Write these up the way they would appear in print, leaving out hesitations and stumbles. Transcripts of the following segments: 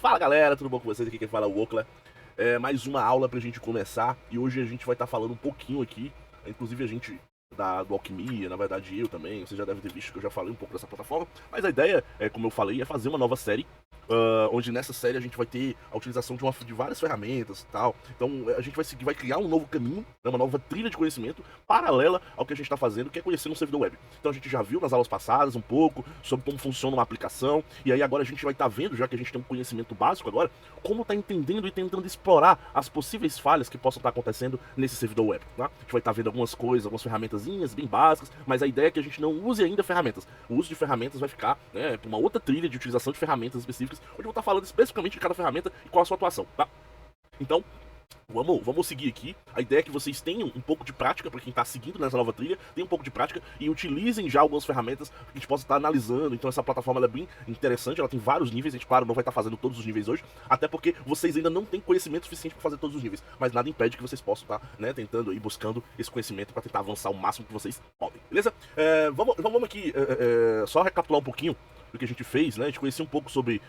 Fala galera, tudo bom com vocês? Aqui quem fala é o Okla. Mais uma aula pra gente começar. E hoje a gente vai estar falando um pouquinho aqui. Inclusive a gente do Alquimia, na verdade eu também. Você já deve ter visto que eu já falei um pouco dessa plataforma. Mas a ideia, como eu falei, é fazer uma nova série. Onde nessa série a gente vai ter a utilização de várias ferramentas e tal. Então a gente vai criar um novo caminho, né, uma nova trilha de conhecimento paralela ao que a gente está fazendo, que é conhecer um servidor web. Então a gente já viu nas aulas passadas um pouco sobre como funciona uma aplicação, e aí agora a gente vai estar vendo, já que a gente tem um conhecimento básico agora, como tá entendendo e tentando explorar as possíveis falhas que possam estar acontecendo nesse servidor web. Tá? A gente vai estar vendo algumas coisas, algumas ferramentazinhas bem básicas, mas a ideia é que a gente não use ainda ferramentas. O uso de ferramentas vai ficar, né, para uma outra trilha de utilização de ferramentas específicas, onde eu vou estar falando especificamente de cada ferramenta e qual a sua atuação, tá? Então, vamos seguir aqui. A ideia é que vocês tenham um pouco de prática, para quem está seguindo nessa nova trilha, tenham um pouco de prática e utilizem já algumas ferramentas que a gente possa estar analisando. Então essa plataforma é bem interessante, ela tem vários níveis, a gente, claro, não vai estar fazendo todos os níveis hoje, até porque vocês ainda não têm conhecimento suficiente para fazer todos os níveis, mas nada impede que vocês possam estar, né, tentando e buscando esse conhecimento para tentar avançar o máximo que vocês podem, beleza? Vamos aqui só recapitular um pouquinho do que a gente fez, né? A gente conhecia um pouco sobre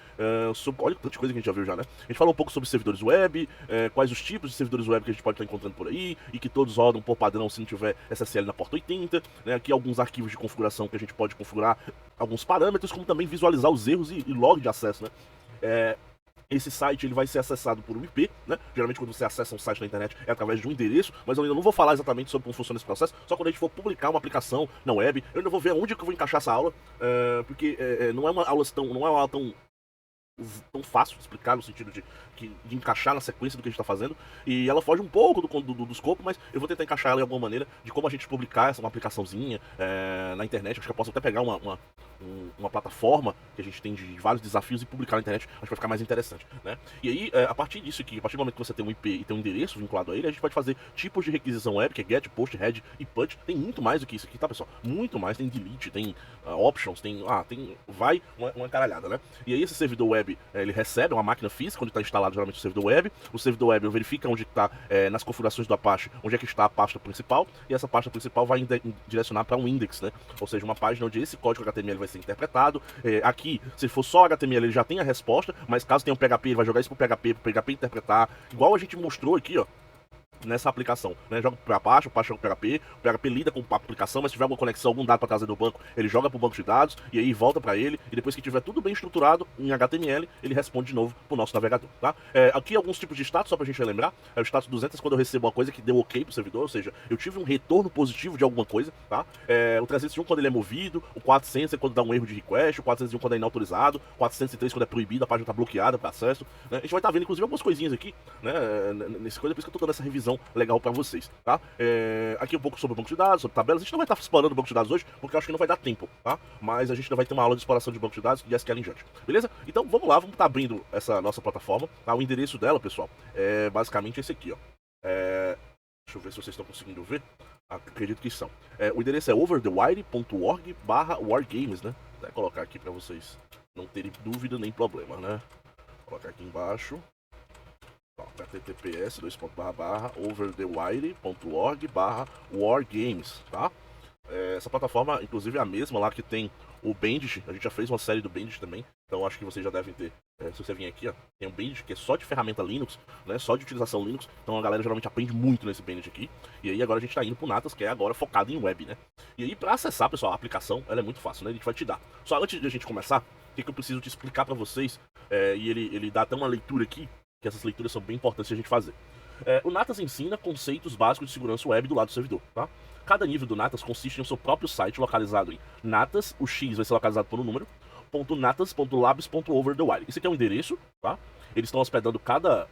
olha tanta coisa que a gente já viu já, né? A gente falou um pouco sobre servidores web, quais os tipos de servidores web que a gente pode estar encontrando por aí, e que todos rodam por padrão se não tiver SSL na porta 80, né? Aqui alguns arquivos de configuração que a gente pode configurar, alguns parâmetros, como também visualizar os erros e log de acesso, né? Esse site ele vai ser acessado por um IP, né? Geralmente quando você acessa um site na internet é através de um endereço, mas eu ainda não vou falar exatamente sobre como funciona esse processo, só quando a gente for publicar uma aplicação na web. Eu ainda vou ver onde que eu vou encaixar essa aula, porque não é uma aula tão fácil de explicar, no sentido de encaixar na sequência do que a gente está fazendo, e ela foge um pouco do escopo, mas eu vou tentar encaixar ela de alguma maneira, de como a gente publicar uma aplicaçãozinha na internet. Acho que eu posso até pegar uma plataforma que a gente tem de vários desafios e publicar na internet, acho que vai ficar mais interessante, né? E aí, a partir disso aqui, a partir do momento que você tem um IP e tem um endereço vinculado a ele, a gente pode fazer tipos de requisição web, que é get, post, head e put. Tem muito mais do que isso aqui, tá, pessoal? Muito mais, tem delete, tem options, vai uma caralhada, né? E aí esse servidor web, ele recebe uma máquina física, onde está instalado geralmente o servidor web. O servidor web verifica onde está, nas configurações do Apache, onde é que está a pasta principal, e essa pasta principal vai direcionar para um index, né? Ou seja, uma página onde esse código HTML vai ser interpretado. Aqui, se for só HTML, ele já tem a resposta, mas caso tenha um PHP, ele vai jogar isso pro PHP interpretar, igual a gente mostrou aqui, ó, nessa aplicação, né? Joga para Apache, o Apache joga pro PHP, o PHP lida com a aplicação, mas se tiver alguma conexão, algum dado para trazer do banco, ele joga pro banco de dados, e aí volta para ele, e depois que tiver tudo bem estruturado em HTML, ele responde de novo pro nosso navegador, tá? Aqui alguns tipos de status, só pra gente relembrar. O status 200 quando eu recebo uma coisa que deu ok pro servidor, ou seja, eu tive um retorno positivo de alguma coisa, tá? O 301 quando ele é movido, o 400 é quando dá um erro de request, o 401 quando é inautorizado, o 403 quando é proibido, a página tá bloqueada para acesso, né? A gente vai estar vendo inclusive algumas coisinhas aqui, né, nesse coisa, por isso que eu tô dando essa revisão legal para vocês, tá? Aqui um pouco sobre o banco de dados, sobre tabelas. A gente não vai estar explorando o banco de dados hoje, porque eu acho que não vai dar tempo, tá? Mas a gente ainda vai ter uma aula de exploração de banco de dados e SQL em diante, beleza? Então vamos lá, vamos estar abrindo essa nossa plataforma, tá? O endereço dela, pessoal, é basicamente esse aqui, ó. Deixa eu ver se vocês estão conseguindo ver. Acredito que são. O endereço é overthewire.org/wargames, né? Vou colocar aqui para vocês não terem dúvida nem problema, né? Vou colocar aqui embaixo. https://overthewire.org/wargames, tá? Essa plataforma, inclusive, é a mesma lá que tem o Bandit. A gente já fez uma série do Bandit também, então acho que vocês já devem ter. Se você vir aqui, ó, tem um Bandit que é só de ferramenta Linux, né? Só de utilização Linux. Então a galera geralmente aprende muito nesse Bandit aqui. E aí agora a gente tá indo pro Natas, que é agora focado em web, né? E aí para acessar, pessoal, a aplicação, ela é muito fácil, né? A gente vai te dar. Só antes de a gente começar, o que eu preciso te explicar para vocês, e ele dá até uma leitura aqui, que essas leituras são bem importantes de a gente fazer. O Natas ensina conceitos básicos de segurança web do lado do servidor, tá? Cada nível do Natas consiste em seu próprio site localizado em Natas, o X vai ser localizado por um número, .natas.labs.overthewire. Esse aqui é um endereço, tá? Eles estão hospedando cada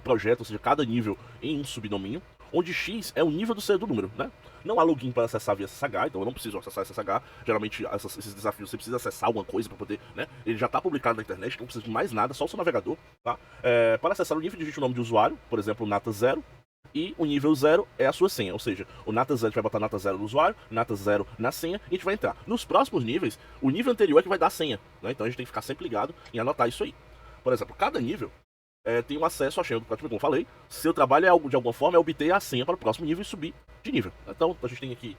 projeto, ou seja, cada nível em um subdomínio, onde X é o nível do número, né? Não há login para acessar via SSH, então eu não preciso acessar SSH. Geralmente esses desafios você precisa acessar alguma coisa para poder, né? Ele já está publicado na internet, não precisa de mais nada, só o seu navegador, tá? Para acessar o nível, digite o nome de usuário, por exemplo, Nata 0, e o nível 0 é a sua senha, ou seja, o Nata 0 a gente vai botar Nata 0 no usuário, Nata 0 na senha, e a gente vai entrar. Nos próximos níveis, o nível anterior é que vai dar a senha, né? Então a gente tem que ficar sempre ligado em anotar isso aí. Por exemplo, cada nível tem um acesso à senha do código, como eu falei. Seu trabalho de alguma forma, é obter a senha para o próximo nível e subir de nível. Então, a gente tem aqui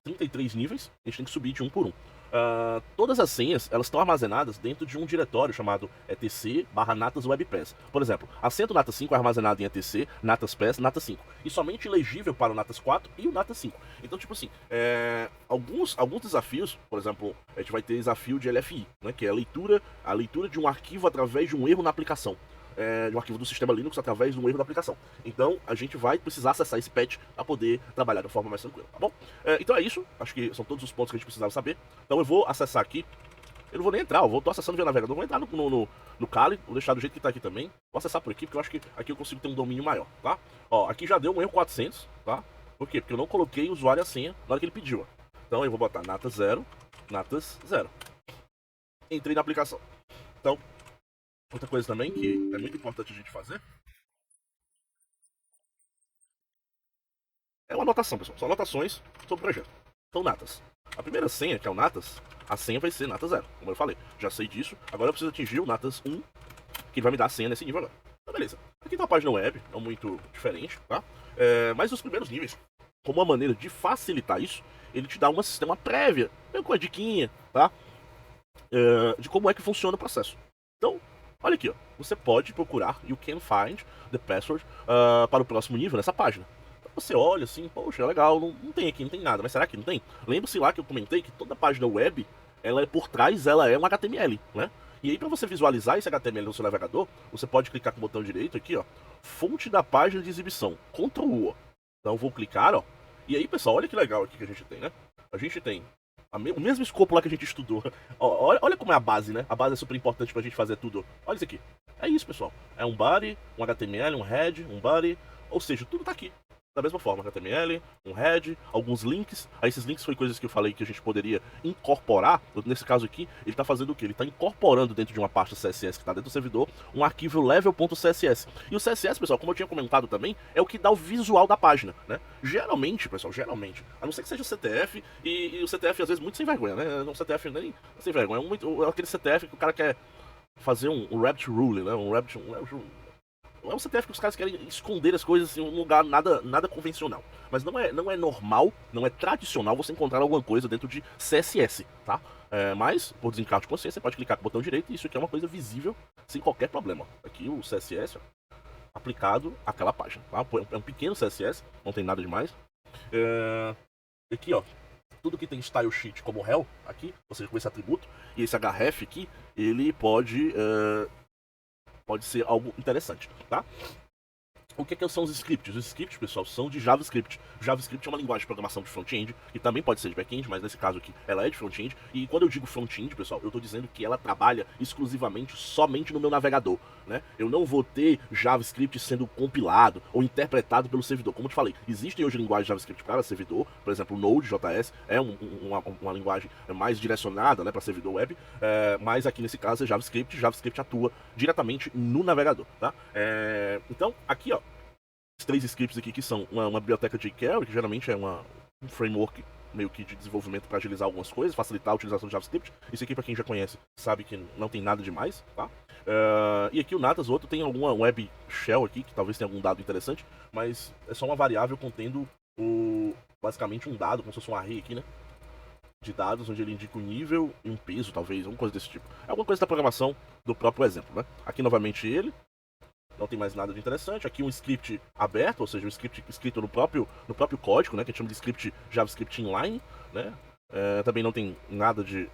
33 níveis, a gente tem que subir de um por um. Todas as senhas elas estão armazenadas dentro de um diretório chamado etc/natas webpass. Por exemplo, a senha do NATAS 5 é armazenada em etc, natas pass, natas 5. E somente legível para o NATAS 4 e o NATAS 5. Então, tipo assim, alguns desafios, por exemplo, a gente vai ter desafio de LFI, né, que é a leitura de um arquivo através de um erro na aplicação. De um arquivo do sistema Linux através de um erro da aplicação. Então, a gente vai precisar acessar esse patch para poder trabalhar de forma mais tranquila, tá bom? Então é isso, acho que são todos os pontos que a gente precisava saber. Então eu vou acessar aqui, eu não vou nem entrar, tô acessando via navegador, vou entrar no Kali, vou deixar do jeito que tá aqui também. Vou acessar por aqui, porque eu acho que aqui eu consigo ter um domínio maior, tá? Ó, aqui já deu um erro 400, tá? Por quê? Porque eu não coloquei o usuário e a senha na hora que ele pediu, ó. Então eu vou botar natas 0, natas 0. Entrei na aplicação. Então, outra coisa também que é muito importante a gente fazer é uma anotação, pessoal. São anotações sobre o projeto. Então, natas. A primeira senha, que é o natas, a senha vai ser natas 0, como eu falei. Já sei disso. Agora eu preciso atingir o natas 1, que vai me dar a senha nesse nível agora. Então, beleza. Aqui tá uma página web, não muito diferente, tá? Mas os primeiros níveis, como uma maneira de facilitar isso, ele te dá uma prévia, meio com a diquinha, tá? De como é que funciona o processo. Então, olha aqui, ó. Você pode procurar You Can Find the Password para o próximo nível nessa página. Então, você olha assim, poxa, legal, não tem aqui, não tem nada, mas será que não tem? Lembra-se lá que eu comentei que toda página web, ela é por trás, ela é um HTML, né? E aí, para você visualizar esse HTML no seu navegador, você pode clicar com o botão direito aqui, ó, fonte da página de exibição, Ctrl U, ó. Então, eu vou clicar, ó, e aí, pessoal, olha que legal aqui que a gente tem, né? A gente tem o mesmo escopo lá que a gente estudou. Olha como é a base, né? A base é super importante pra gente fazer tudo. Olha isso aqui. É isso, pessoal. É um body, um HTML, um head, um body. Ou seja, tudo tá aqui. Da mesma forma, HTML, um head, alguns links. Aí esses links foi coisas que eu falei que a gente poderia incorporar. Nesse caso aqui, ele tá fazendo o quê? Ele tá incorporando dentro de uma pasta CSS que tá dentro do servidor, um arquivo level.css. E o CSS, pessoal, como eu tinha comentado também, é o que dá o visual da página, né? Geralmente, pessoal, a não ser que seja o CTF, e o CTF às vezes muito sem vergonha, né? Não CTF nem sem vergonha, é aquele CTF que o cara quer fazer um rabbit rule, né? É um CTF que os caras querem esconder as coisas em um lugar nada convencional. Mas não é normal, não é tradicional você encontrar alguma coisa dentro de CSS, tá? Mas, por desencargo de consciência, você pode clicar com o botão direito e isso aqui é uma coisa visível sem qualquer problema. Aqui o CSS, ó, aplicado àquela página, tá? É um pequeno CSS, não tem nada demais. Aqui, ó, tudo que tem style sheet como hell, aqui, ou seja, com esse atributo, e esse href aqui, ele pode ser algo interessante, tá? O que são os scripts? Os scripts, pessoal, são de JavaScript. JavaScript é uma linguagem de programação de front-end, que também pode ser de back-end, mas nesse caso aqui ela é de front-end. E quando eu digo front-end, pessoal, eu estou dizendo que ela trabalha exclusivamente somente no meu navegador, né? Eu não vou ter JavaScript sendo compilado ou interpretado pelo servidor. Como eu te falei, existem hoje linguagens de JavaScript para servidor, por exemplo, o Node.js é uma linguagem mais direcionada, né, para servidor web, mas aqui nesse caso é JavaScript. JavaScript atua diretamente no navegador, tá? Então, aqui, ó, os 3 scripts aqui que são uma biblioteca jQuery, que geralmente é um framework meio que de desenvolvimento para agilizar algumas coisas, facilitar a utilização do JavaScript. Isso aqui, para quem já conhece, sabe que não tem nada demais, tá? E aqui o Natas, o outro tem alguma web shell aqui, que talvez tenha algum dado interessante, mas é só uma variável contendo basicamente um dado, como se fosse um array aqui, né? De dados, onde ele indica o nível e um peso, talvez, alguma coisa desse tipo. É alguma coisa da programação do próprio exemplo, né? Aqui novamente ele. Não tem mais nada de interessante. Aqui um script aberto, ou seja, um script escrito no próprio código, né? Que a gente chama de script JavaScript inline, né? Também não tem nada de...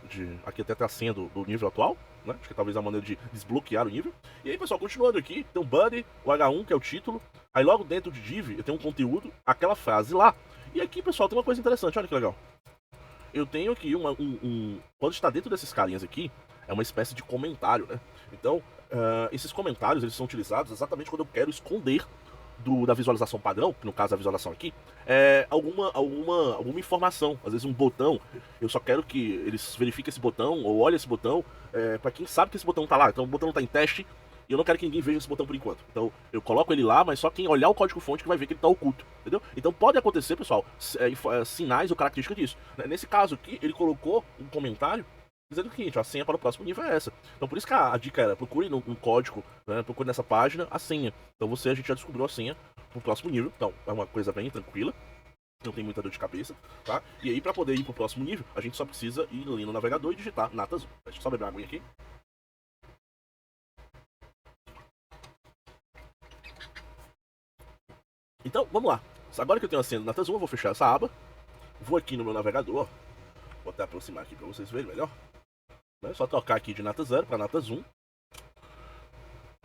Aqui até tá a senha do nível atual, né? Acho que talvez a maneira de desbloquear o nível. E aí, pessoal, continuando aqui, tem um body, o H1, que é o título. Aí logo dentro de div, eu tenho um conteúdo, aquela frase lá. E aqui, pessoal, tem uma coisa interessante, olha que legal. Eu tenho aqui quando está dentro desses carinhas aqui, é uma espécie de comentário, né? Então, esses comentários, eles são utilizados exatamente quando eu quero esconder da visualização padrão, que no caso a visualização aqui, alguma informação, às vezes um botão, eu só quero que eles verifiquem esse botão, ou olhem esse botão, para quem sabe que esse botão tá lá, então o botão tá em teste, e eu não quero que ninguém veja esse botão por enquanto. Então eu coloco ele lá, mas só quem olhar o código-fonte que vai ver que ele tá oculto, entendeu? Então pode acontecer, pessoal, sinais ou características disso. Nesse caso aqui, ele colocou um comentário dizendo o seguinte, a senha para o próximo nível é essa. Então por isso que a dica era, procure no código, né, procure nessa página a senha. Então a gente já descobriu a senha para o próximo nível. Então é uma coisa bem tranquila. não tem muita dor de cabeça, tá? E aí, para poder ir pro próximo nível, a gente só precisa ir ali no navegador e digitar Natas 1. Deixa eu só beber uma aguinha aqui. Então, vamos lá. Agora que eu tenho a senha do Natas 1, eu vou fechar essa aba. Vou aqui no meu navegador. Vou até aproximar aqui para vocês verem melhor. É só trocar aqui de Natas 0 para Natas 1.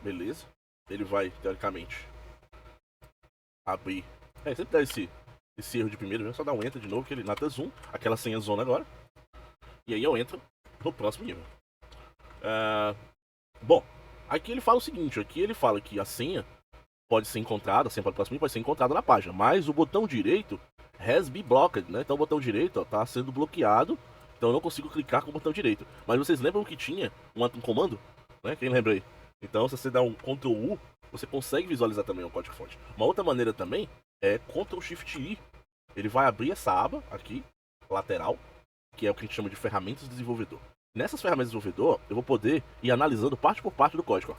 Beleza. Ele vai, teoricamente, abrir. Sempre dá esse erro de primeiro, né? Só dar um enter de novo, que ele Natas 1, aquela senha zona agora. E aí eu entro no próximo nível. Bom, aqui ele fala o seguinte, aqui ele fala que a senha pode ser encontrada, a senha para o próximo nível pode ser encontrada na página, mas o botão direito has been blocked, né? Então o botão direito está sendo bloqueado, então eu não consigo clicar com o botão direito. Mas vocês lembram que tinha um comando, né? Quem lembra aí? Então se você dá um Ctrl U, você consegue visualizar também o código-fonte. Uma outra maneira também é Ctrl Shift I. Ele vai abrir essa aba aqui, lateral, que é o que a gente chama de ferramentas do desenvolvedor. Nessas ferramentas do desenvolvedor, eu vou poder ir analisando parte por parte do código. Ó.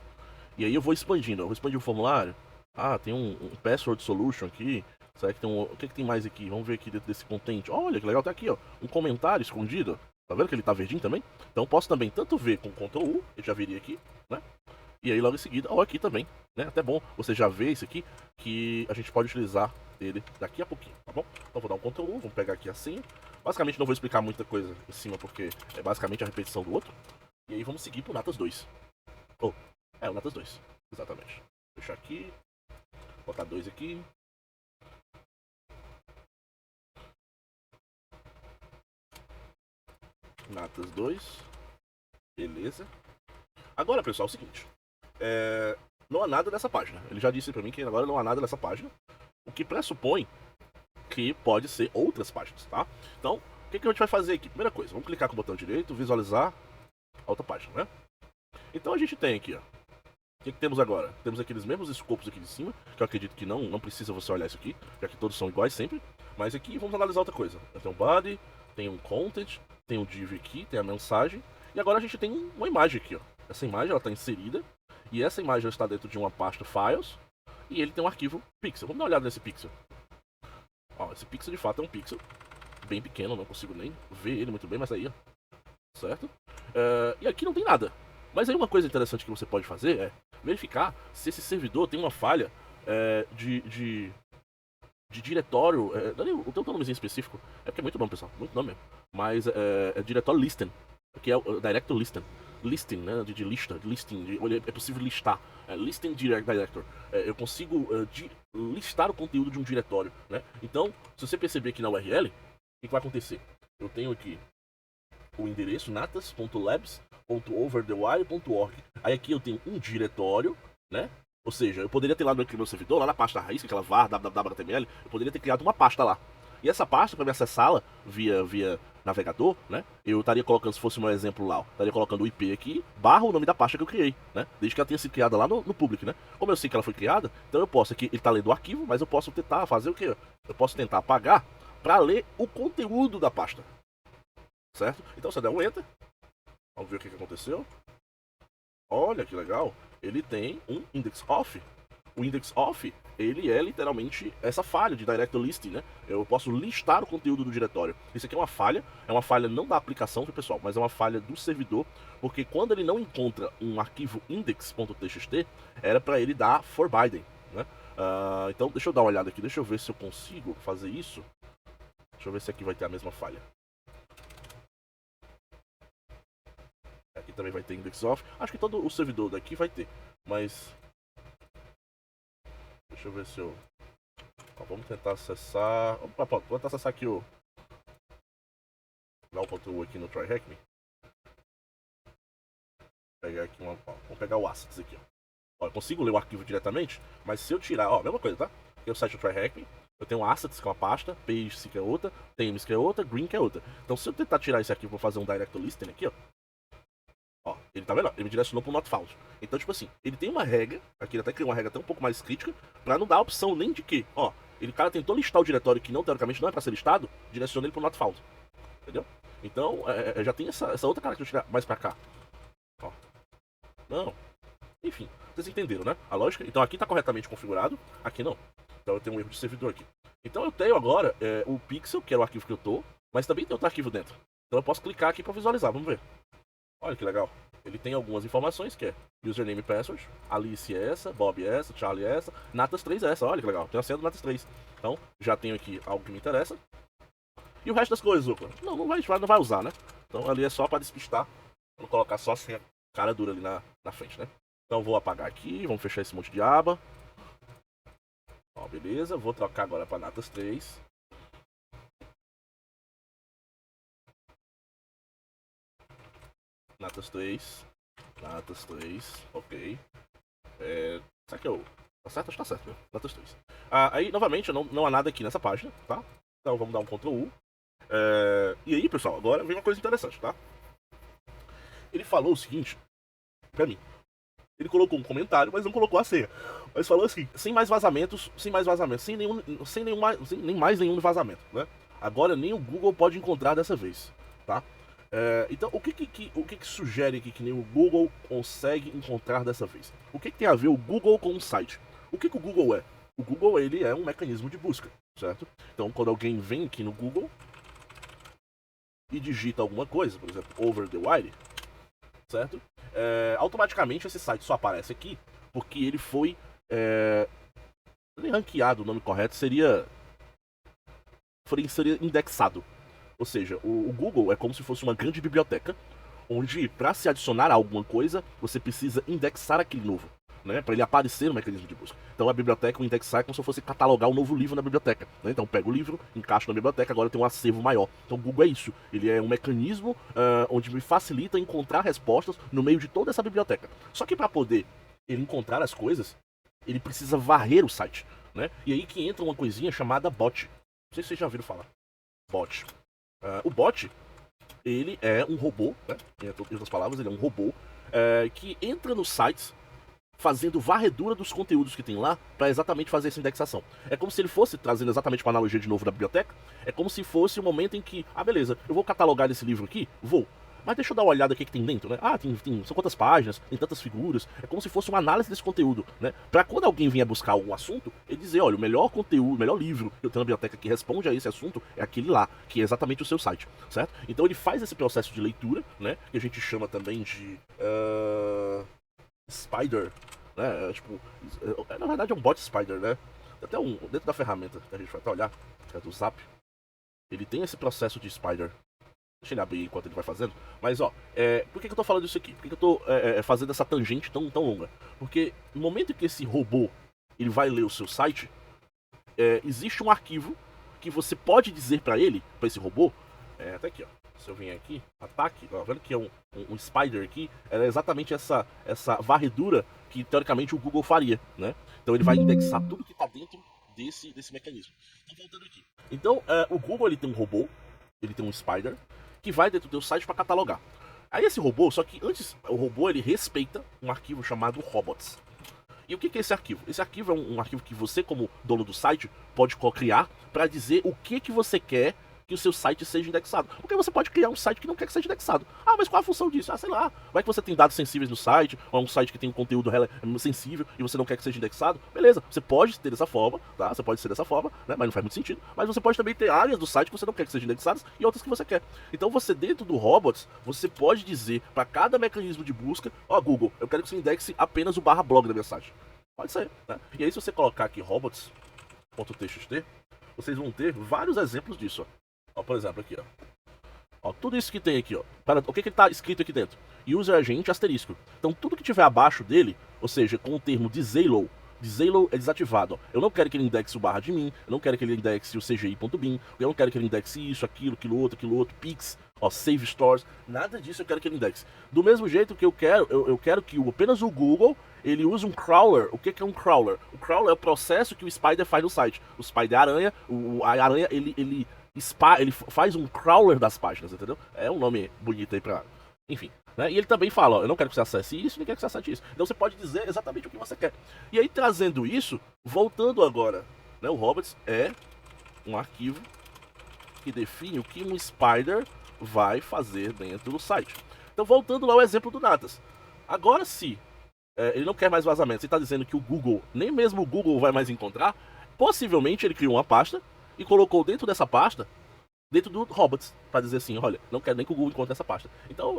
E aí eu vou expandindo. Eu vou expandir o formulário. Ah, tem um password solution aqui. Será que tem o que tem mais aqui? Vamos ver aqui dentro desse content. Olha que legal, tá aqui, ó. Um comentário escondido. Tá vendo que ele tá verdinho também? Então posso também tanto ver com Ctrl U, eu já viria aqui, né? E aí logo em seguida, ó, aqui também, né? Até bom você já ver isso aqui, que a gente pode utilizar ele daqui a pouquinho, tá bom? Então vou dar um Ctrl U, vamos pegar aqui a senha. Basicamente não vou explicar muita coisa em cima, porque é basicamente a repetição do outro. E aí vamos seguir pro Natas 2. O Natas 2, exatamente. Deixar aqui, botar 2 aqui. Natas 2. Beleza. Agora, pessoal, é o seguinte. Não há nada nessa página. Ele já disse pra mim que agora não há nada nessa página. O que pressupõe que pode ser outras páginas, tá? Então, o que a gente vai fazer aqui? Primeira coisa, vamos clicar com o botão direito, visualizar a outra página, né? Então a gente tem aqui, ó. O que temos agora? Temos aqueles mesmos escopos aqui de cima, que eu acredito que não precisa você olhar isso aqui, já que todos são iguais sempre. Mas aqui vamos analisar outra coisa. Tem um body, tem um content, tem um div aqui, tem a mensagem. E agora a gente tem uma imagem aqui, ó. Essa imagem ela está inserida e essa imagem está dentro de uma pasta files e ele tem um arquivo pixel. Vamos dar uma olhada nesse pixel. Ó, esse pixel de fato é um pixel bem pequeno, não consigo nem ver ele muito bem, mas aí, ó. Certo? E aqui não tem nada. Mas aí uma coisa interessante que você pode fazer é verificar se esse servidor tem uma falha de diretório. Não tem um nomezinho específico, é porque é muito nome, pessoal, muito nome mesmo. Mas é diretório listen, que é o director listen. Listing, né, de lista, de listing, é possível listar, listing director, eu consigo listar o conteúdo de um diretório, né, então, se você perceber aqui na URL, o que vai acontecer? Eu tenho aqui o endereço natas.labs.overthewire.org, aí aqui eu tenho um diretório, né, ou seja, eu poderia ter lá no meu servidor, lá na pasta raiz, aquela var, www.html, eu poderia ter criado uma pasta lá. E essa pasta, para me acessá-la via navegador, né? Eu estaria colocando, se fosse o meu exemplo lá, estaria colocando o IP aqui, barra o nome da pasta que eu criei, né? Desde que ela tenha sido criada lá no public, né? Como eu sei que ela foi criada, então eu posso aqui, ele tá lendo o arquivo, mas eu posso tentar fazer o quê? Eu posso tentar apagar para ler o conteúdo da pasta. Certo? Então você dá um enter. Vamos ver o que aconteceu. Olha que legal. Ele tem um index off. O index off, ele é literalmente essa falha de director listing, né? Eu posso listar o conteúdo do diretório. Isso aqui é uma falha não da aplicação, pessoal, mas é uma falha do servidor, porque quando ele não encontra um arquivo index.txt, era para ele dar forbidden, né? Então, deixa eu dar uma olhada aqui, deixa eu ver se eu consigo fazer isso. Deixa eu ver se aqui vai ter a mesma falha. Aqui também vai ter index off. Acho que todo o servidor daqui vai ter, mas... Deixa eu ver se eu... vamos tentar acessar... Opa, pronto, vou tentar acessar aqui o... Dar um Ctrl aqui no TryHackMe. Pegar aqui uma... Vamos pegar o assets aqui, ó. Eu consigo ler o arquivo diretamente, mas se eu tirar... Ó, mesma coisa, tá? Aqui é o site do TryHackMe. Eu tenho assets, que é uma pasta, pages, que é outra, themes, que é outra, green, que é outra. Então se eu tentar tirar esse arquivo, vou fazer um director listing aqui, ó. Ó, ele tá vendo? Ele me direcionou pro not found. Então, tipo assim, ele tem uma regra, aqui ele até criou uma regra até um pouco mais crítica, pra não dar a opção nem de que, ó, o cara tentou listar o diretório que não, teoricamente, não é pra ser listado, direciona ele pro not found. Entendeu? Então, já tem essa outra característica mais pra cá. Ó. Não. Enfim, vocês entenderam, né? A lógica. Então aqui tá corretamente configurado, aqui não. Então eu tenho um erro de servidor aqui. Então eu tenho agora o pixel, que é o arquivo que eu tô, mas também tem outro arquivo dentro. Então eu posso clicar aqui para visualizar, vamos ver. Olha que legal. Ele tem algumas informações que é username e password, Alice é essa, Bob é essa, Charlie é essa, Natas 3 é essa, olha que legal, tem a senha do Natas 3. Então já tenho aqui algo que me interessa. E o resto das coisas, Zucca? Não vai usar, né? Então ali é só para despistar, vou colocar só a senha cara dura ali na frente, né? Então vou apagar aqui, vamos fechar esse monte de aba. Ó, beleza, vou trocar agora para Natas 3. Natas 3. Natas 3, ok. Será que eu... Tá certo? Acho que tá certo, né? Natas 3. Aí, novamente, não há nada aqui nessa página, tá? Então vamos dar um Ctrl U. E aí, pessoal, agora vem uma coisa interessante, tá? Ele falou o seguinte, pra mim. Ele colocou um comentário, mas não colocou a senha. Mas falou assim, sem mais vazamentos, sem nem mais nenhum vazamento, né? Agora nem o Google pode encontrar dessa vez, tá? Então, o que sugere aqui que nem o Google consegue encontrar dessa vez? O que tem a ver o Google com o site? O que o Google é? O Google, ele é um mecanismo de busca, certo? Então, quando alguém vem aqui no Google e digita alguma coisa, por exemplo, over the wire, certo? Automaticamente esse site só aparece aqui porque ele foi ranqueado, o nome correto seria indexado. Ou seja, o Google é como se fosse uma grande biblioteca, onde para se adicionar a alguma coisa, você precisa indexar aquele novo, né? Para ele aparecer no mecanismo de busca. Então a biblioteca, o indexar é como se fosse catalogar um novo livro na biblioteca, né? Então pega o livro, encaixa na biblioteca, agora tem um acervo maior. Então o Google é isso, ele é um mecanismo onde me facilita encontrar respostas no meio de toda essa biblioteca. Só que para poder ele encontrar as coisas, ele precisa varrer o site, né? E aí que entra uma coisinha chamada bot. Não sei se vocês já ouviram falar. Bot. O bot, ele é um robô, né? Em outras palavras, ele é um robô que entra nos sites fazendo varredura dos conteúdos que tem lá para exatamente fazer essa indexação. É como se ele fosse, trazendo exatamente uma analogia de novo da biblioteca, é como se fosse o momento em que, beleza, eu vou catalogar esse livro aqui, vou. Mas deixa eu dar uma olhada aqui que tem dentro, né? São quantas páginas, tem tantas figuras. É como se fosse uma análise desse conteúdo, né? Pra quando alguém vier buscar algum assunto, ele dizer, olha, o melhor conteúdo, o melhor livro que eu tenho na biblioteca que responde a esse assunto é aquele lá, que é exatamente o seu site, certo? Então ele faz esse processo de leitura, né? Que a gente chama também de Spider, né? Na verdade é um bot Spider, né? Até dentro da ferramenta que a gente vai até olhar, que é do Zap, ele tem esse processo de Spider. Deixa ele abrir enquanto ele vai fazendo. Mas, por que eu tô falando isso aqui? Por que eu tô fazendo essa tangente tão longa? Porque no momento em que esse robô ele vai ler o seu site, existe um arquivo que você pode dizer pra ele, pra esse robô, até aqui, ó. Se eu vier aqui, ataque, ó, vendo que é um spider aqui, é exatamente essa varredura que teoricamente o Google faria, né? Então ele vai indexar tudo que tá dentro desse mecanismo. Então, voltando aqui. Então, o Google ele tem um robô, ele tem um spider, que vai dentro do teu site para catalogar. Aí esse robô, só que antes, o robô ele respeita um arquivo chamado robots. E o que é esse arquivo? Esse arquivo é um arquivo que você, como dono do site, pode criar para dizer o que você quer que o seu site seja indexado. Porque você pode criar um site que não quer que seja indexado. Mas qual a função disso? Sei lá. Vai que você tem dados sensíveis no site, ou é um site que tem um conteúdo sensível e você não quer que seja indexado. Beleza, você pode ter dessa forma, tá? Você pode ser dessa forma, né? Mas não faz muito sentido. Mas você pode também ter áreas do site que você não quer que sejam indexadas e outras que você quer. Então você, dentro do robots, você pode dizer para cada mecanismo de busca, Google, eu quero que você indexe apenas o /blog da minha site. Pode ser, né? E aí se você colocar aqui robots.txt, vocês vão ter vários exemplos disso, ó, por exemplo, aqui, ó. Tudo isso que tem aqui, ó. O que tá escrito aqui dentro? User agent asterisco. Então, tudo que tiver abaixo dele, ou seja, com o termo disable é desativado, ó. Eu não quero que ele indexe o barra de mim, eu não quero que ele indexe o cgi.bin, eu não quero que ele indexe isso, aquilo outro, pix, save stores, nada disso eu quero que ele indexe. Do mesmo jeito que eu quero que apenas o Google ele usa um crawler. O que é um crawler? O crawler é o processo que o Spider faz no site. O Spider aranha, a aranha ele faz um crawler das páginas, entendeu? É um nome bonito aí pra... Enfim, né? E ele também fala, eu não quero que você acesse isso, nem quero que você acesse isso. Então você pode dizer exatamente o que você quer. E aí, trazendo isso, voltando agora, né? O robots é um arquivo que define o que um Spider vai fazer dentro do site. Então, voltando lá ao exemplo do Natas. Agora, se ele não quer mais vazamentos, ele está dizendo que o Google, nem mesmo o Google vai mais encontrar, possivelmente ele criou uma pasta e colocou dentro dessa pasta, dentro do robots, para dizer assim, olha, não quero nem que o Google encontre essa pasta. Então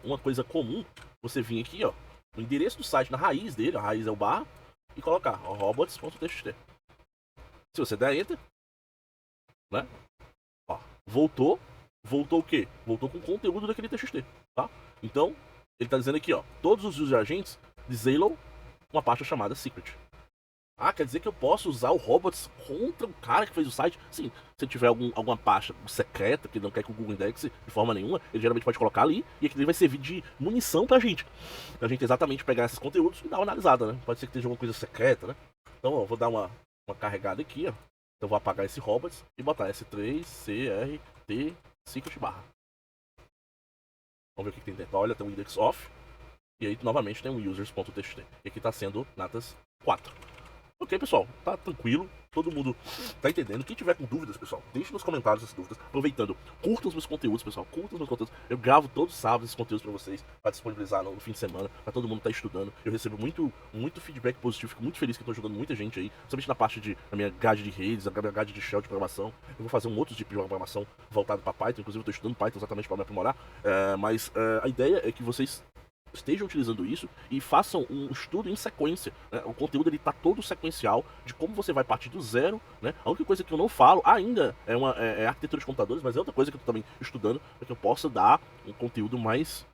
uma coisa comum você vir aqui, ó, no endereço do site, na raiz dele, a raiz é o barra, e colocar ó, robots.txt. Se você der enter, né, ó, voltou o quê? Voltou com o conteúdo daquele TXT, tá? Então, ele tá dizendo aqui, ó, todos os user agents disable uma pasta chamada secret. Ah, quer dizer que eu posso usar o robots contra o cara que fez o site? Sim, se tiver alguma pasta secreta que não quer que o Google indexe de forma nenhuma, ele geralmente pode colocar ali e aquilo vai servir de munição pra gente. Pra gente exatamente pegar esses conteúdos e dar uma analisada, né? Pode ser que esteja alguma coisa secreta, né? Então, ó, eu vou dar uma carregada aqui, ó. Então, eu vou apagar esse robots e botar S3CRT secret barra. Vamos ver o que tem dentro. Olha, tem um index off. E aí, novamente, tem um users.txt. E aqui tá sendo Natas 4. Ok, pessoal, tá tranquilo, todo mundo tá entendendo. Quem tiver com dúvidas, pessoal, deixe nos comentários essas dúvidas. Aproveitando, curtam os meus conteúdos, pessoal, curtam os meus conteúdos. Eu gravo todos os sábados esses conteúdos pra vocês, pra disponibilizar no fim de semana, pra todo mundo tá estudando. Eu recebo muito feedback positivo, fico muito feliz que eu tô ajudando muita gente aí, principalmente na parte da minha grade de redes, da minha grade de shell de programação. Eu vou fazer um outro tipo de programação voltado pra Python, inclusive eu tô estudando Python exatamente pra me aprimorar. Mas a ideia é que vocês estejam utilizando isso e façam um estudo em sequência, né? O conteúdo ele tá todo sequencial de como você vai partir do zero, né? A única coisa que eu não falo ainda é arquitetura de computadores, mas é outra coisa que eu tô também estudando para que eu possa dar um conteúdo mais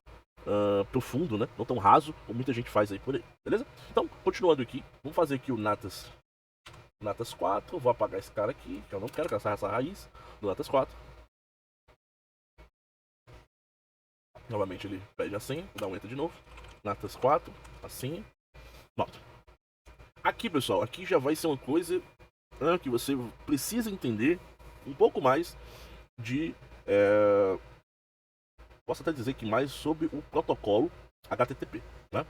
profundo, né? Não tão raso como muita gente faz aí por aí, beleza? Então, continuando aqui, vamos fazer aqui o Natas 4, eu vou apagar esse cara aqui, que eu não quero caçar essa raiz do Natas 4. Novamente ele pede a senha, dá um enter de novo. Natas 4, a senha. Nota. Aqui, pessoal, aqui já vai ser uma coisa que você precisa entender um pouco mais de... posso até dizer que mais sobre o protocolo HTTP, né?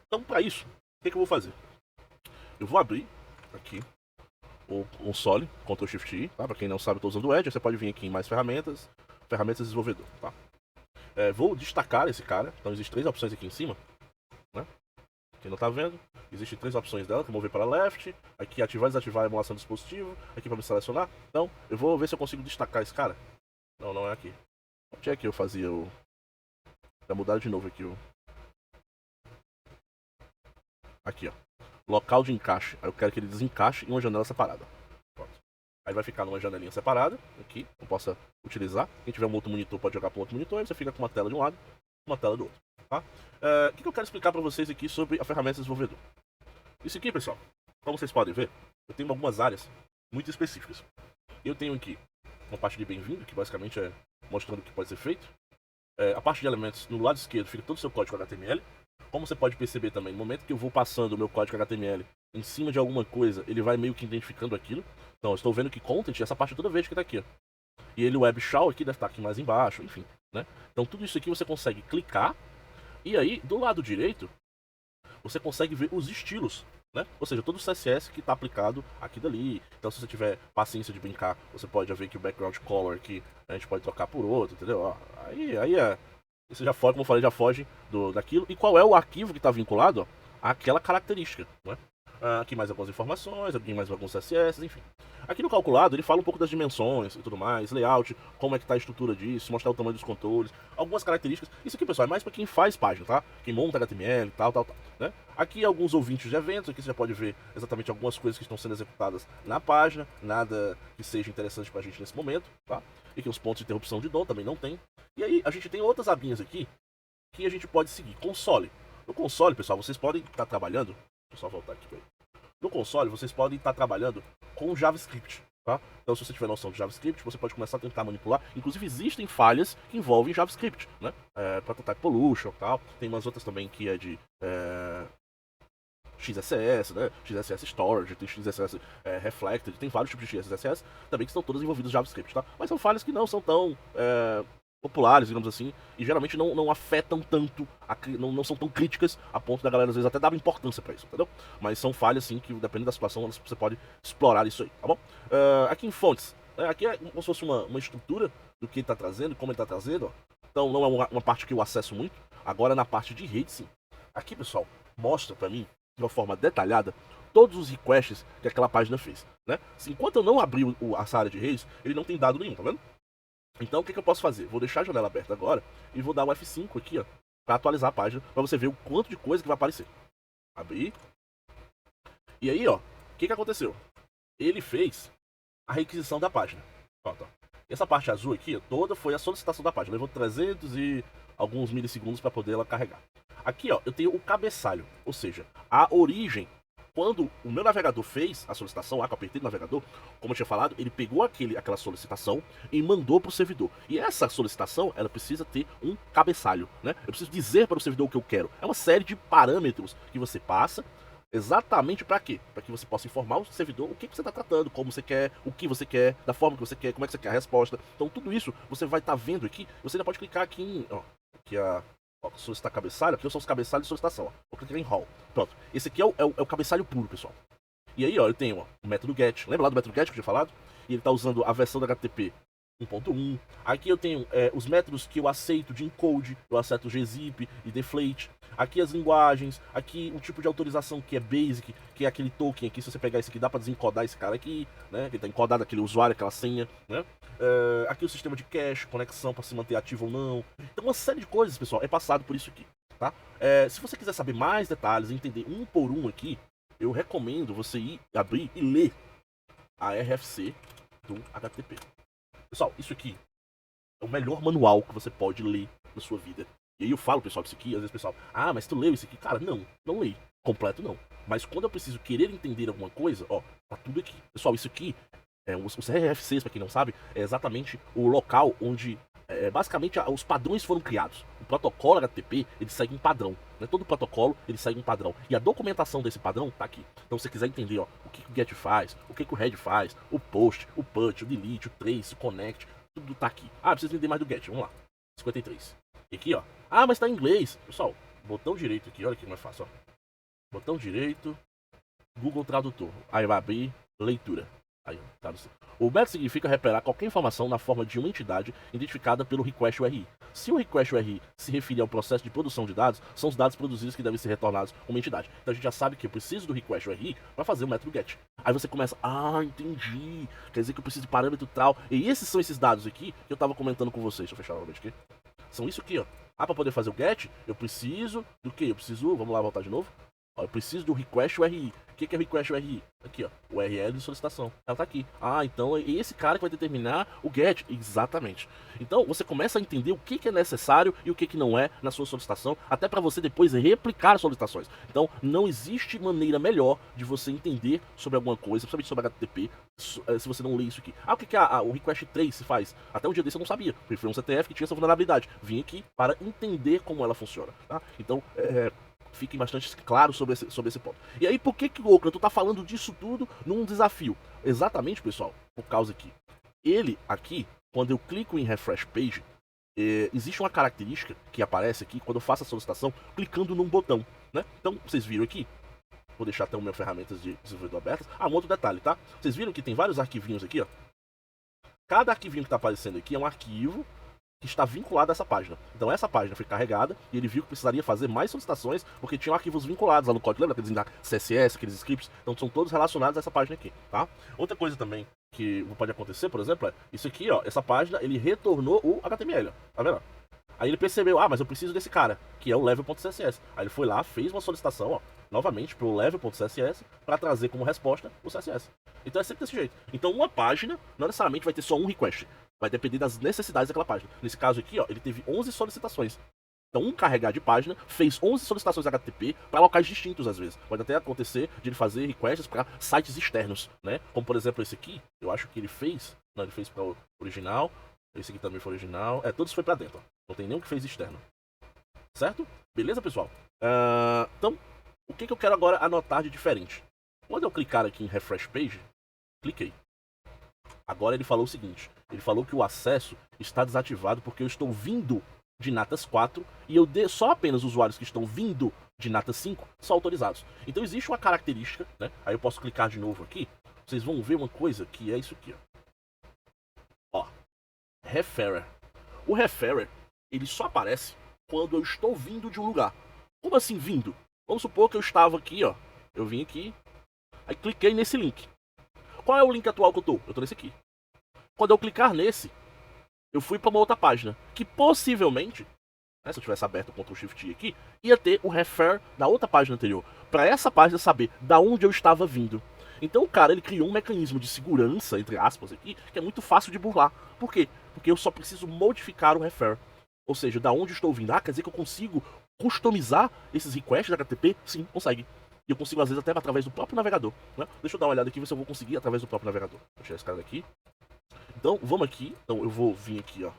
Então, para isso, o que eu vou fazer? Eu vou abrir aqui o console, Ctrl Shift I, tá? Para quem não sabe, eu estou usando o Edge, você pode vir aqui em mais ferramentas, ferramentas de desenvolvedor, tá? Vou destacar esse cara. Então existem 3 opções aqui em cima, né? Quem não tá vendo, existem 3 opções dela, que eu mover para left, aqui ativar e desativar a emulação do dispositivo, aqui para me selecionar. Então, eu vou ver se eu consigo destacar esse cara. Não é aqui. Onde é que eu fazia o... Vai mudar de novo aqui o... Aqui, ó. Local de encaixe. Aí eu quero que ele desencaixe em uma janela separada. Pronto. Aí vai ficar numa janelinha separada, aqui, eu possa utilizar. Quem tiver um outro monitor pode jogar para um outro monitor, aí você fica com uma tela de um lado, uma tela do outro, tá? O que eu quero explicar para vocês aqui sobre a ferramenta de desenvolvedor? Isso aqui, pessoal, como vocês podem ver, eu tenho algumas áreas muito específicas. Eu tenho aqui uma parte de bem-vindo, que basicamente é mostrando o que pode ser feito. A parte de elementos, no lado esquerdo, fica todo o seu código HTML. Como você pode perceber também, no momento que eu vou passando o meu código HTML em cima de alguma coisa, ele vai meio que identificando aquilo. Então, eu estou vendo que content, essa parte toda verde que está aqui, ó. E ele, o web shawl aqui, deve estar aqui mais embaixo, enfim, né? Então, tudo isso aqui você consegue clicar. E aí, do lado direito, você consegue ver os estilos, né? Ou seja, todo o CSS que está aplicado aqui dali. Então, se você tiver paciência de brincar, você pode ver que o background color aqui, a gente pode trocar por outro, entendeu? Ó, aí você já foge, como eu falei, já foge daquilo. E qual é o arquivo que está vinculado, ó, àquela característica, né? Aqui mais algumas informações, aqui mais alguns CSS, enfim. Aqui no calculado ele fala um pouco das dimensões e tudo mais, layout, como é que tá a estrutura disso, mostrar o tamanho dos controles, algumas características. Isso aqui, pessoal, é mais para quem faz página, tá? Quem monta HTML, tal, né? Aqui alguns ouvintes de eventos, aqui você já pode ver exatamente algumas coisas que estão sendo executadas na página, nada que seja interessante pra gente nesse momento, tá? E aqui os pontos de interrupção de DOM também não tem. E aí a gente tem outras abinhas aqui que a gente pode seguir. Console. No console, pessoal, vocês podem estar trabalhando. Deixa eu só voltar aqui pra ele. No console, vocês podem estar trabalhando com JavaScript, tá? Então, se você tiver noção de JavaScript, você pode começar a tentar manipular. Inclusive, existem falhas que envolvem JavaScript, né? Prototype Pollution e tal. Tem umas outras também que é de XSS, né? XSS Storage, tem XSS Reflected, tem vários tipos de XSS também que estão todos envolvidos em JavaScript, tá? Mas são falhas que não são tão populares, digamos assim, e geralmente não afetam tanto, não são tão críticas a ponto da galera às vezes até dar importância pra isso, entendeu? Mas são falhas sim que, dependendo da situação, você pode explorar isso aí, tá bom? Aqui em fontes, aqui é como se fosse uma estrutura do que ele tá trazendo, como ele tá trazendo, ó. Então não é uma parte que eu acesso muito. Agora na parte de rede, sim. Aqui, pessoal, mostra pra mim, de uma forma detalhada, todos os requests que aquela página fez, né? Enquanto eu não abrir essa área de reis, ele não tem dado nenhum, tá vendo? Então o que eu posso fazer? Vou deixar a janela aberta agora e vou dar um F5 aqui, ó, pra atualizar a página, pra você ver o quanto de coisa que vai aparecer. Abrir. E aí, ó, o que aconteceu? Ele fez a requisição da página. Pronto, ó. Essa parte azul aqui, toda foi a solicitação da página. Levou 300 e alguns milissegundos para poder ela carregar. Aqui, ó, eu tenho o cabeçalho, ou seja, a origem. Quando o meu navegador fez a solicitação, que eu apertei no navegador, como eu tinha falado, ele pegou aquela solicitação e mandou para o servidor. E essa solicitação, ela precisa ter um cabeçalho, né? Eu preciso dizer para o servidor o que eu quero. É uma série de parâmetros que você passa. Exatamente para quê? Para que você possa informar o servidor o que você está tratando, como você quer, o que você quer, da forma que você quer, como é que você quer a resposta. Então tudo isso você vai estar vendo aqui. Você ainda pode clicar aqui em, ó, aqui solicitar cabeçalho. Aqui são os cabeçalhos de solicitação. Ó. Vou clicar em Hall. Pronto. Esse aqui é o cabeçalho puro, pessoal. E aí, ó, eu tenho o método GET. Lembra lá do método GET que eu tinha falado? E ele está usando a versão da HTTP 1.1. Aqui eu tenho os métodos que eu aceito de encode. Eu aceito gzip e deflate. Aqui as linguagens, aqui o tipo de autorização que é basic, que é aquele token aqui, se você pegar esse aqui, dá pra desencodar esse cara aqui, né, que tá encodado aquele usuário, aquela senha, né, aqui o sistema de cache, conexão pra se manter ativo ou não, então uma série de coisas, pessoal, é passado por isso aqui, tá, se você quiser saber mais detalhes, entender um por um aqui, eu recomendo você ir abrir e ler a RFC do HTTP. Pessoal, isso aqui é o melhor manual que você pode ler na sua vida. E aí eu falo, pessoal, isso aqui, às vezes o pessoal, mas tu leu isso aqui? Cara, não leio. Completo não. Mas quando eu preciso querer entender alguma coisa, ó, tá tudo aqui. Pessoal, isso aqui, os RFCs, pra quem não sabe, é exatamente o local onde, basicamente, os padrões foram criados. O protocolo HTTP, ele segue um padrão. Né? Todo protocolo, ele segue um padrão. E a documentação desse padrão tá aqui. Então, se você quiser entender, ó, o que o GET faz, o que o RED faz, o POST, o PUT, o DELETE, o TRACE, o CONNECT, tudo tá aqui. Preciso entender mais do GET, vamos lá. 53. E aqui, ó. Mas tá em inglês. Pessoal, botão direito aqui, olha que mais fácil, ó. Botão direito, Google Tradutor. Aí vai abrir leitura. Aí, tradução. O método significa reparar qualquer informação na forma de uma entidade identificada pelo request URI. Se o request URI se referir ao processo de produção de dados, são os dados produzidos que devem ser retornados a uma entidade. Então a gente já sabe que eu preciso do request URI para fazer o método GET. Aí você começa, entendi. Quer dizer que eu preciso de parâmetro tal. E esses são esses dados aqui que eu tava comentando com vocês. Deixa eu fechar novamente aqui. São isso aqui, ó. Para poder fazer o GET, eu preciso do quê? Eu preciso, vamos lá voltar de novo. Ó, eu preciso do request URI. O que é o request URI? Aqui, ó, o URL de solicitação. Ela tá aqui. Então é esse cara que vai determinar o GET. Exatamente. Então você começa a entender o que é necessário e o que não é na sua solicitação, até para você depois replicar as solicitações. Então não existe maneira melhor de você entender sobre alguma coisa, principalmente sobre HTTP, se você não lê isso aqui. O que o request trace faz? Até um dia desse eu não sabia, porque foi um CTF que tinha essa vulnerabilidade. Vim aqui para entender como ela funciona. Tá? Então, fiquem bastante claros sobre esse ponto. E aí, por que o Oakland tá falando disso tudo num desafio? Exatamente, pessoal, por causa que ele aqui, quando eu clico em Refresh Page, existe uma característica que aparece aqui quando eu faço a solicitação clicando num botão, né? Então, vocês viram aqui, vou deixar até o meu ferramentas de desenvolvedor abertas. Um outro detalhe, tá? Vocês viram que tem vários arquivinhos aqui, ó. Cada arquivinho que tá aparecendo aqui é um arquivo que está vinculado a essa página. Então essa página foi carregada e ele viu que precisaria fazer mais solicitações porque tinham arquivos vinculados lá no código. Lembra aqueles CSS, aqueles scripts? Então são todos relacionados a essa página aqui, tá? Outra coisa também que pode acontecer, por exemplo, é isso aqui, ó. Essa página, ele retornou o HTML, ó. Tá vendo? Aí ele percebeu, mas eu preciso desse cara, que é o level.css. Aí ele foi lá, fez uma solicitação, ó, novamente pro level.css para trazer como resposta o CSS. Então é sempre desse jeito. Então uma página não necessariamente vai ter só um request. Vai depender das necessidades daquela página. Nesse caso aqui, ó, ele teve 11 solicitações. Então, um carregar de página fez 11 solicitações HTTP para locais distintos, às vezes. Pode até acontecer de ele fazer requests para sites externos, né? Como, por exemplo, esse aqui, eu acho que ele fez... Não, ele fez para o original. Esse aqui também foi original. Todos foi para dentro, ó. Não tem nenhum que fez externo. Certo? Beleza, pessoal? Então, o que eu quero agora anotar de diferente? Quando eu clicar aqui em Refresh Page, cliquei. Agora ele falou o seguinte, ele falou que o acesso está desativado porque eu estou vindo de Natas 4 e só apenas os usuários que estão vindo de Natas 5 são autorizados. Então existe uma característica, né? Aí eu posso clicar de novo aqui, vocês vão ver uma coisa que é isso aqui, ó. Referrer. O referrer, ele só aparece quando eu estou vindo de um lugar. Como assim vindo? Vamos supor que eu estava aqui, ó. Eu vim aqui Aí cliquei nesse link. Qual é o link atual que eu tô? Eu tô nesse aqui. Quando eu clicar nesse, eu fui para uma outra página, que possivelmente, né, se eu tivesse aberto o Ctrl Shift aqui, ia ter o refer da outra página anterior, para essa página saber da onde eu estava vindo. Então o cara, ele criou um mecanismo de segurança, entre aspas aqui, que é muito fácil de burlar. Por quê? Porque eu só preciso modificar o refer. Ou seja, da onde eu estou vindo. Ah, quer dizer que eu consigo customizar esses requests da HTTP? Sim, consegue. E eu consigo, às vezes, até através do próprio navegador. Né? Deixa eu dar uma olhada aqui, ver se eu vou conseguir através do próprio navegador. Vou tirar esse cara daqui. Então, vamos aqui. Então, eu vou vir aqui, ó.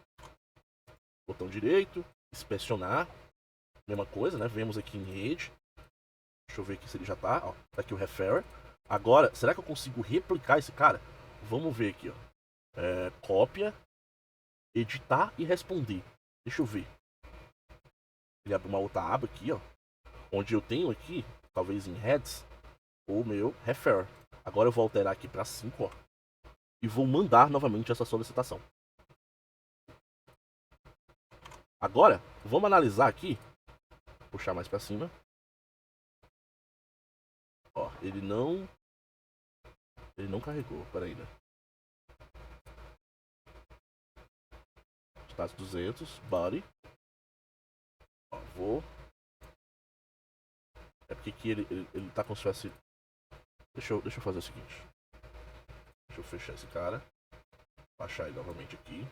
Botão direito, inspecionar. Mesma coisa, né? Vemos aqui em rede. Deixa eu ver aqui se ele já tá. Ó, tá aqui o refer. Agora, será que eu consigo replicar esse cara? Vamos ver aqui, ó. Cópia, editar e responder. Deixa eu ver. Ele abre uma outra aba aqui, ó. Onde eu tenho aqui, talvez em heads, o meu refer. Agora eu vou alterar aqui para 5, ó. E vou mandar novamente essa solicitação. Agora, vamos analisar aqui. Puxar mais para cima. Ó, ele não carregou, peraí, né? Status 200, body. Ó, vou. É porque aqui ele tá como se fosse. Deixa eu fazer o seguinte. Deixa eu fechar esse cara. Baixar ele novamente aqui.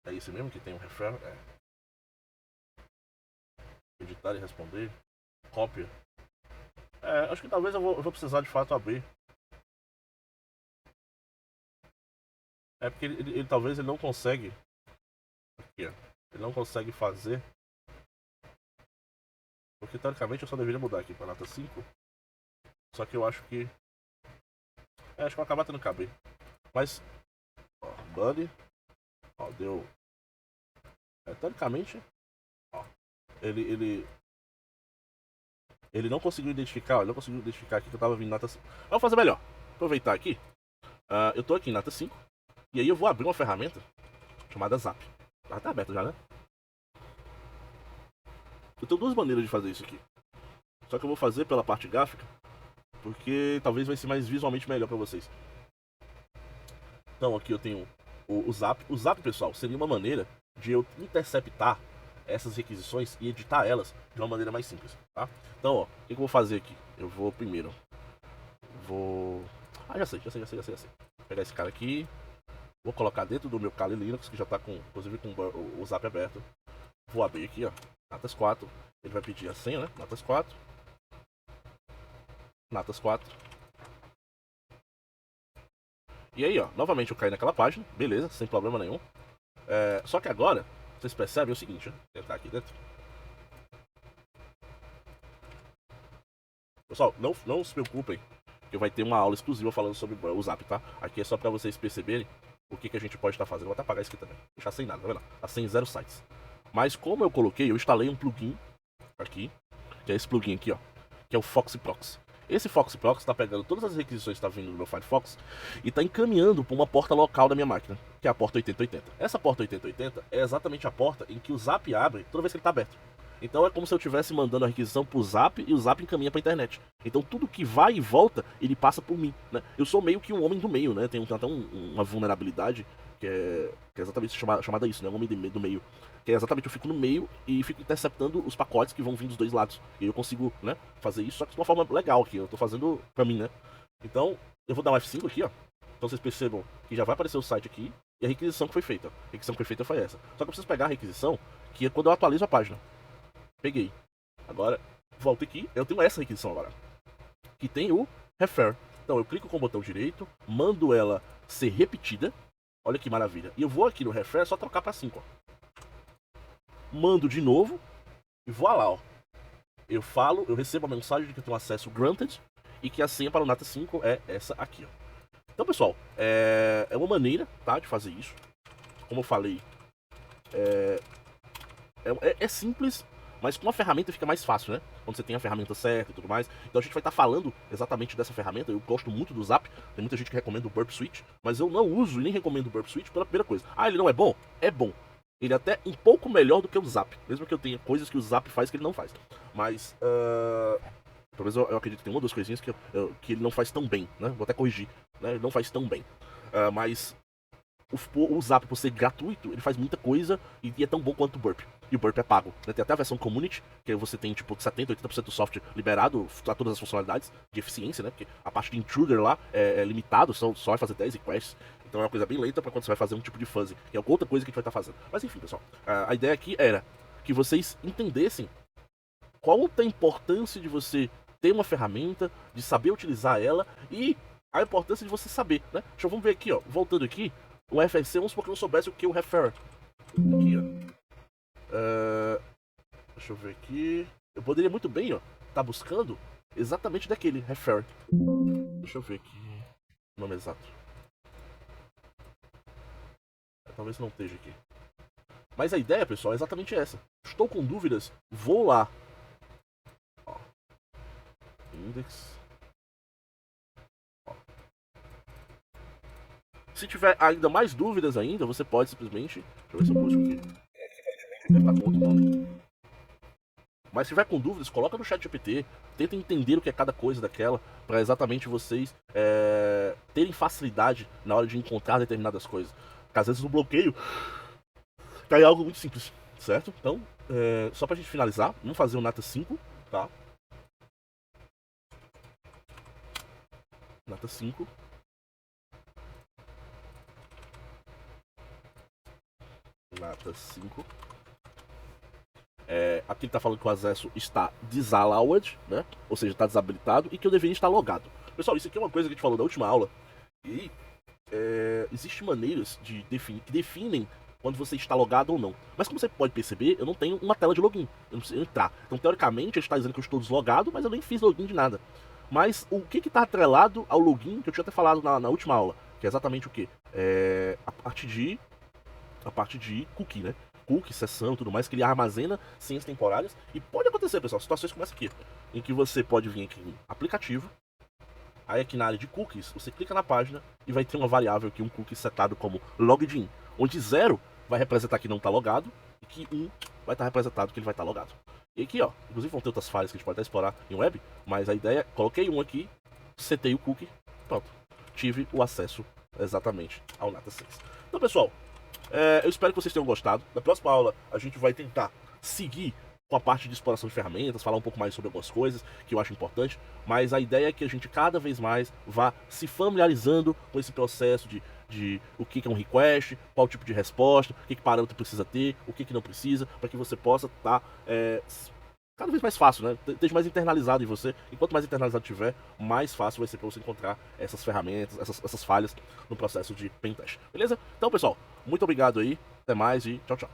É esse mesmo que tem um refer? É. Editar e responder. Cópia. Acho que talvez eu vou precisar de fato abrir. É porque ele talvez ele não consegue. Aqui, ó. Ele não consegue fazer. Porque teoricamente eu só deveria mudar aqui para nota 5. Só que eu acho que. Acho que vai acabar tendo que abrir. Mas. Ó, buddy. Ó, deu. Teoricamente. Ó. Ele não conseguiu identificar, ó. Ele não conseguiu identificar aqui que eu tava vindo nota 5. Vamos fazer melhor. Aproveitar aqui. Eu tô aqui em nota 5. E aí eu vou abrir uma ferramenta chamada Zap. Tá aberto já, né? Eu tenho duas maneiras de fazer isso aqui. Só que eu vou fazer pela parte gráfica, porque talvez vai ser mais visualmente melhor pra vocês. Então aqui eu tenho o Zap. O Zap, pessoal, seria uma maneira de eu interceptar essas requisições e editar elas de uma maneira mais simples, tá? Então, ó, o que eu vou fazer aqui? Eu vou primeiro... já sei. Vou pegar esse cara aqui. Vou colocar dentro do meu Kali Linux, que já tá com, inclusive com o Zap aberto. Vou abrir aqui, ó. Natas 4. Ele vai pedir a senha, né? Natas 4. Natas 4. E aí, ó. Novamente eu caí naquela página. Beleza, sem problema nenhum. Só que agora, vocês percebem o seguinte, ó. Vou entrar aqui dentro. Pessoal, não se preocupem, que vai ter uma aula exclusiva falando sobre o Zap, tá? Aqui é só pra vocês perceberem o que a gente pode estar fazendo. Vou até apagar isso aqui também. Deixar sem nada, tá vendo? Tá sem 0 sites. Mas como eu instalei um plugin aqui, que é esse plugin aqui, ó, que é o FoxProx. Esse FoxProx está pegando todas as requisições que está vindo do meu Firefox e está encaminhando para uma porta local da minha máquina, que é a porta 8080. Essa porta 8080 é exatamente a porta em que o Zap abre toda vez que ele está aberto. Então é como se eu estivesse mandando a requisição pro Zap e o Zap encaminha pra internet. Então tudo que vai e volta, ele passa por mim, né? Eu sou meio que um homem do meio, né? Tem até uma vulnerabilidade que é exatamente chamada isso, né? Um homem do meio. Que é exatamente, eu fico no meio e fico interceptando os pacotes que vão vir dos dois lados. E eu consigo, né, fazer isso, só que de uma forma legal aqui. Eu tô fazendo pra mim, né? Então, eu vou dar um F5 aqui, ó. Então vocês percebam que já vai aparecer o site aqui e a requisição que foi feita. A requisição que foi feita foi essa. Só que eu preciso pegar a requisição, que é quando eu atualizo a página. Peguei. Agora, volto aqui. Eu tenho essa requisição agora. Que tem o refer. Então eu clico com o botão direito, mando ela ser repetida. Olha que maravilha. E eu vou aqui no refer só trocar pra 5, ó. Mando de novo. E vou lá, ó. Eu recebo a mensagem de que eu tenho acesso granted. E que a senha para o Nata 5 é essa aqui, ó. Então, pessoal, é uma maneira, tá, de fazer isso. Como eu falei, é simples, mas com a ferramenta fica mais fácil, né? Quando você tem a ferramenta certa e tudo mais. Então a gente vai estar falando exatamente dessa ferramenta. Eu gosto muito do Zap. Tem muita gente que recomenda o Burp Switch, mas eu não uso e nem recomendo o Burp Switch pela primeira coisa. Ah, ele não é bom? É bom. Ele é até um pouco melhor do que o Zap. Mesmo que eu tenha coisas que o Zap faz que ele não faz. Mas, Pelo menos eu acredito que tem uma ou duas coisinhas que ele não faz tão bem, né? Vou até corrigir, né? Ele não faz tão bem. Mas o Zap, por ser gratuito, ele faz muita coisa e é tão bom quanto o Burp. E o Burp é pago, né? Tem até a versão Community, que aí você tem tipo 70, 80% do software liberado a todas as funcionalidades de eficiência, né? Porque a parte de intruder lá é limitado, só vai fazer 10 requests. Então é uma coisa bem lenta pra quando você vai fazer um tipo de fuzzy, que é outra coisa que a gente vai estar fazendo. Mas enfim, pessoal, a ideia aqui era que vocês entendessem qual a importância de você ter uma ferramenta, de saber utilizar ela e a importância de você saber, né? Vamos ver aqui, ó, voltando aqui, o FSC, vamos supor que eu não soubesse o que é o refer. Aqui, ó. Deixa eu ver aqui. Eu poderia muito bem, ó, tá buscando exatamente daquele refer. Deixa eu ver aqui o nome exato. Talvez não esteja aqui. Mas a ideia, pessoal, é exatamente essa. Estou com dúvidas, vou lá. Ó. Index. Ó. Se tiver ainda mais dúvidas ainda, você pode simplesmente... Deixa eu ver se eu busco aqui. Tá com outro nome. Mas se tiver com dúvidas, coloca no chat GPT, tenta entender o que é cada coisa daquela, para exatamente vocês terem facilidade na hora de encontrar determinadas coisas. Porque às vezes no bloqueio cai algo muito simples, certo? Então, só pra gente finalizar, vamos fazer o Nata 5, tá? Nata 5. Nata 5. Aqui ele tá falando que o acesso está disallowed, né? Ou seja, está desabilitado e que eu deveria estar logado. Pessoal, isso aqui é uma coisa que a gente falou na última aula. E existem maneiras que definem quando você está logado ou não. Mas como você pode perceber, eu não tenho uma tela de login. Eu não preciso entrar. Então, teoricamente, ele está dizendo que eu estou deslogado, mas eu nem fiz login de nada. Mas o que está atrelado ao login, que eu tinha até falado na última aula, que é exatamente o que? A parte de cookie, né? Cookie, sessão e tudo mais, que ele armazena senhas temporárias. E pode acontecer, pessoal, situações como essa aqui, em que você pode vir aqui em aplicativo, aí aqui na área de cookies, você clica na página e vai ter uma variável aqui, um cookie setado como logged in, onde 0 vai representar que não está logado e que 1 vai estar representado que ele vai estar logado. E aqui, ó, inclusive vão ter outras falhas que a gente pode até explorar em web, mas a ideia é, coloquei um aqui, setei o cookie, pronto, tive o acesso exatamente ao Nata 6. Então, pessoal, eu espero que vocês tenham gostado. Na próxima aula a gente vai tentar seguir com a parte de exploração de ferramentas, falar um pouco mais sobre algumas coisas que eu acho importante, mas a ideia é que a gente cada vez mais vá se familiarizando com esse processo de o que é um request, qual tipo de resposta, o que parâmetro precisa ter, o que não precisa, para que você possa estar cada vez mais fácil, né? Esteja mais internalizado em você. E quanto mais internalizado tiver, mais fácil vai ser para você encontrar essas ferramentas, essas falhas no processo de pentest. Beleza? Então, pessoal, muito obrigado aí. Até mais e tchau, tchau.